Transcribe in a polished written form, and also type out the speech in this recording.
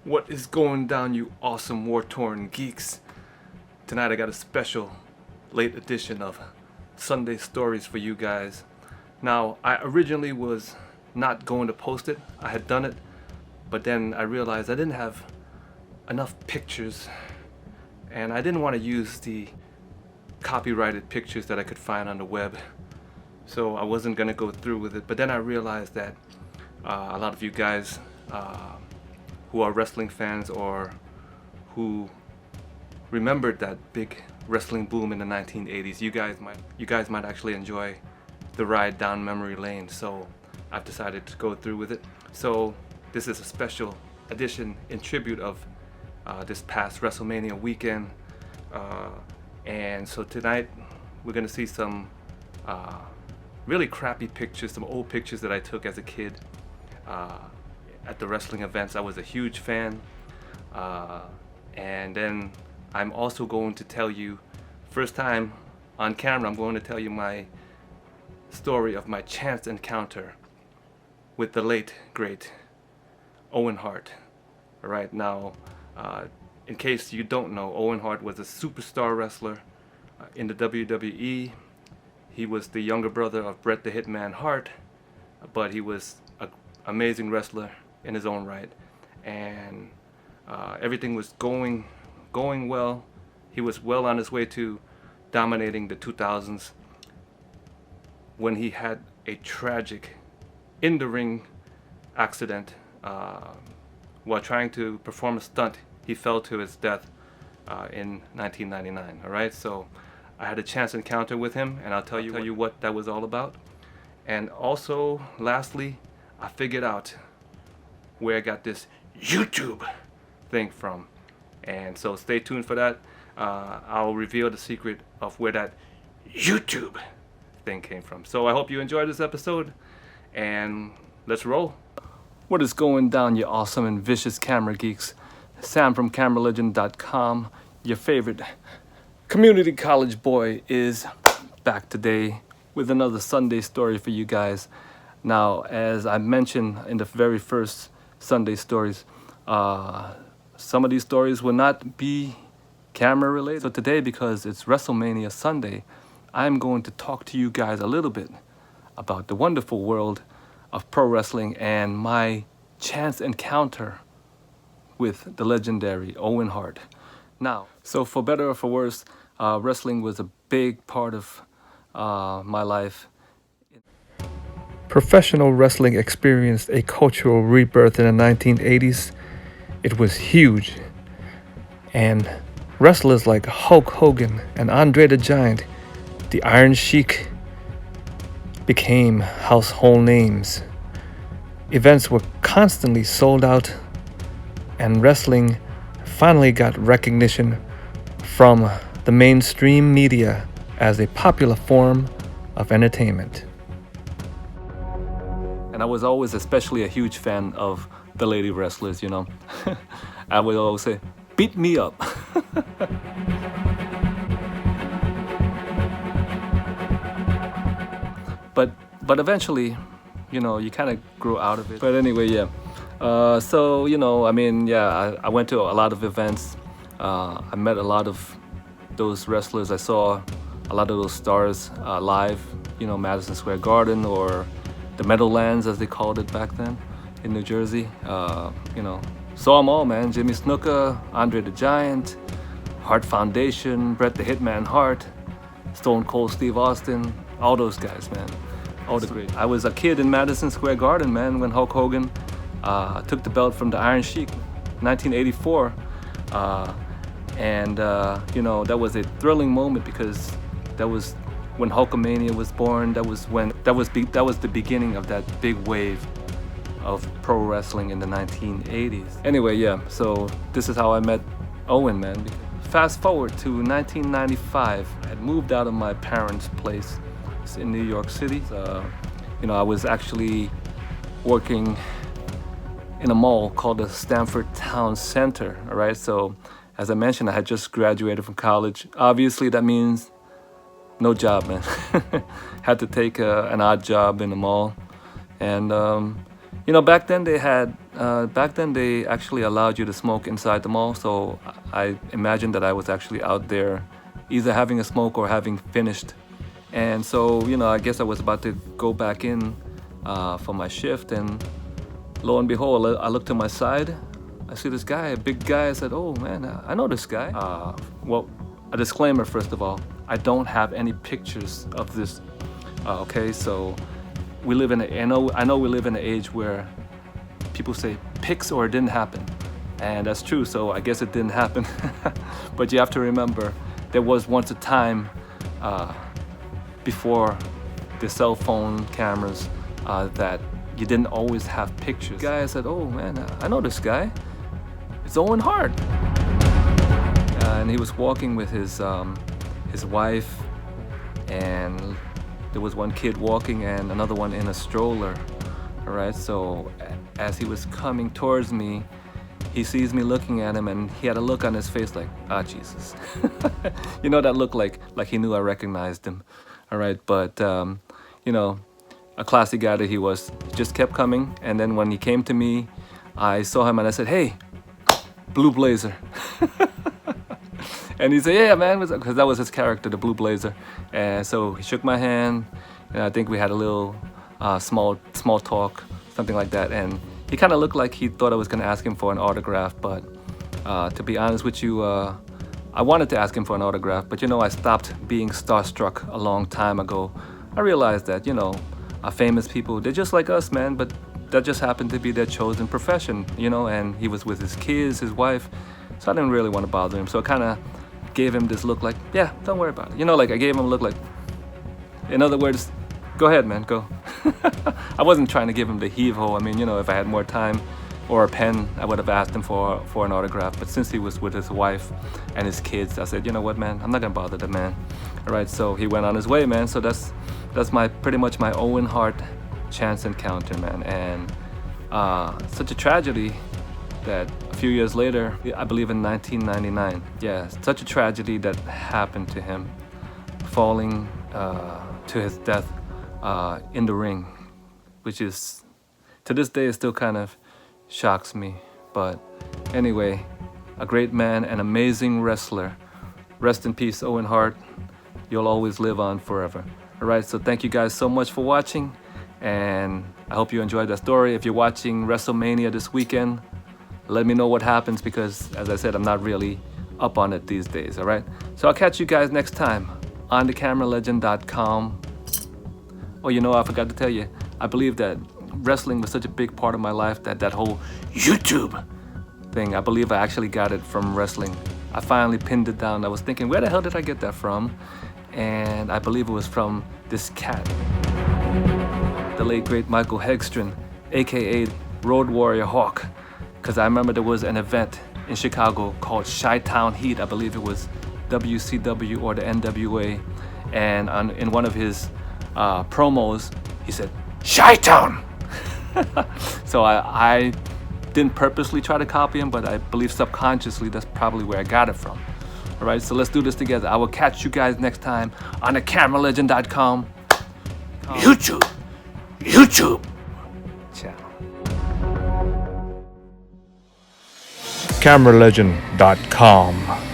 What is going down, you awesome war-torn geeks? Tonight I got a special late edition of Sunday Stories for you guys. Now, I originally was not going to post it. I had done it, but then I realized I didn't have enough pictures, and I didn't want to use the copyrighted pictures that I could find on the web. So I wasn't going to go through with it, but then I realized that a lot of you guys who are wrestling fans or who remembered that big wrestling boom in the 1980s, you guys might actually enjoy the ride down memory lane. So I've decided to go through with it. So this is a special edition in tribute of this past WrestleMania weekend, and so tonight we're gonna see some really crappy pictures, some old pictures that I took as a kid at the wrestling events. I was a huge fan, and then I'm also going to tell you, first time on camera, I'm going to tell you my story of my chance encounter with the late great Owen Hart. All right, now in case you don't know, Owen Hart was a superstar wrestler in the WWE. He was the younger brother of Bret the Hitman Hart, but he was an amazing wrestler in his own right, and everything was going well. He was well on his way to dominating the 2000s when he had a tragic in-the-ring accident. While trying to perform a stunt, he fell to his death in 1999. All right, so I had a chance encounter with him, and I'll tell you what that was all about. And also, lastly, I figured out where I got this YouTube thing from, and so stay tuned for that. I'll reveal the secret of where that YouTube thing came from. So I hope you enjoyed this episode, and let's roll. What is going down, you awesome and vicious camera geeks? Sam from CameraLegend.com, your favorite community college boy, is back today with another Sunday story for you guys. Now, as I mentioned in the very first Sunday stories, some of these stories will not be camera related. So today, because it's WrestleMania Sunday, I'm going to talk to you guys a little bit about the wonderful world of pro wrestling and my chance encounter with the legendary Owen Hart. Now, so for better or for worse, wrestling was a big part of my life. Professional wrestling experienced a cultural rebirth in the 1980s. It was huge, and wrestlers like Hulk Hogan and Andre the Giant, the Iron Sheik, became household names. Events were constantly sold out, and wrestling finally got recognition from the mainstream media as a popular form of entertainment. And I was always especially a huge fan of the lady wrestlers, you know. I would always say, beat me up. But eventually, you know, you kind of grow out of it. But anyway, yeah. So, you know, I mean, yeah, I went to a lot of events. I met a lot of those wrestlers. I saw a lot of those stars live, you know, Madison Square Garden or the Meadowlands, as they called it back then in New Jersey. You know, saw them all, man. Jimmy Snuka, Andre the Giant, Hart Foundation, Bret the Hitman Hart, Stone Cold Steve Austin, all those guys, man. All the great. I was a kid in Madison Square Garden, man, when Hulk Hogan took the belt from the Iron Sheik, 1984, and you know, that was a thrilling moment because that was when Hulkamania was born. That was the beginning of that big wave of pro wrestling in the 1980s. Anyway, yeah. So this is how I met Owen, man. Fast forward to 1995. I had moved out of my parents' place in New York City. You know, I was actually working in a mall called the Stamford Town Center. All right, so as I mentioned, I had just graduated from college. Obviously, that means no job, man. Had to take an odd job in the mall, and you know, back then they had back then they actually allowed you to smoke inside the mall, so I imagined that I was actually out there either having a smoke or having finished. And so, you know, I guess I was about to go back in for my shift, and lo and behold, I look to my side, I see this guy, a big guy. I said, oh man, I know this guy. Well, a disclaimer first of all, I don't have any pictures of this. Okay, so we live in I know we live in an age where people say pics or it didn't happen, and that's true, so I guess it didn't happen. But you have to remember, there was once a time before the cell phone cameras that you didn't always have pictures. The guy said, oh man, I know this guy, it's Owen Hart. And he was walking with his wife, and there was one kid walking and another one in a stroller. All right, so as he was coming towards me, he sees me looking at him, and he had a look on his face like, ah, Jesus. You know, that look like he knew I recognized him. All right, but you know, a classy guy that he was, he just kept coming, and then when he came to me, I saw him and I said, hey, blue blazer. And he said, yeah man, because that was his character, the blue blazer. And so he shook my hand, and I think we had a little small talk, something like that. And he kind of looked like he thought I was gonna ask him for an autograph, but to be honest with you, I wanted to ask him for an autograph, but you know, I stopped being starstruck a long time ago. I realized that, you know, famous people, they're just like us, man, but that just happened to be their chosen profession, you know, and he was with his kids, his wife, so I didn't really want to bother him. So I kind of gave him this look like, yeah, don't worry about it. You know, like I gave him a look like, in other words, go ahead, man, go. I wasn't trying to give him the heave-ho. I mean, you know, if I had more time or a pen, I would have asked him for an autograph. But since he was with his wife and his kids, I said, you know what, man, I'm not gonna bother the man. All right, so he went on his way, man. So that's pretty much my Owen Hart chance encounter, man. And such a tragedy that a few years later, I believe in 1999, yeah, such a tragedy that happened to him, falling to his death in the ring, which is, to this day, it still kind of shocks me. But anyway, a great man, an amazing wrestler. Rest in peace, Owen Hart. You'll always live on forever. All right, so thank you guys so much for watching, and I hope you enjoyed that story. If you're watching WrestleMania this weekend, let me know what happens, because as I said, I'm not really up on it these days. All right, so I'll catch you guys next time on thecameralegend.com. Oh, you know, I forgot to tell you, I believe that wrestling was such a big part of my life that that whole YouTube thing, I believe I actually got it from wrestling. I finally pinned it down. I was thinking, where the hell did I get that from? And I believe it was from this cat, the late great Michael Hegstrom, aka Road Warrior Hawk. Because I remember there was an event in Chicago called Chi-Town Heat. I believe it was WCW or the NWA. And in one of his promos, he said, Chi-Town! So I didn't purposely try to copy him, but I believe subconsciously that's probably where I got it from. All right, so let's do this together. I will catch you guys next time on thecameralegend.com. YouTube channel. Cameralegend.com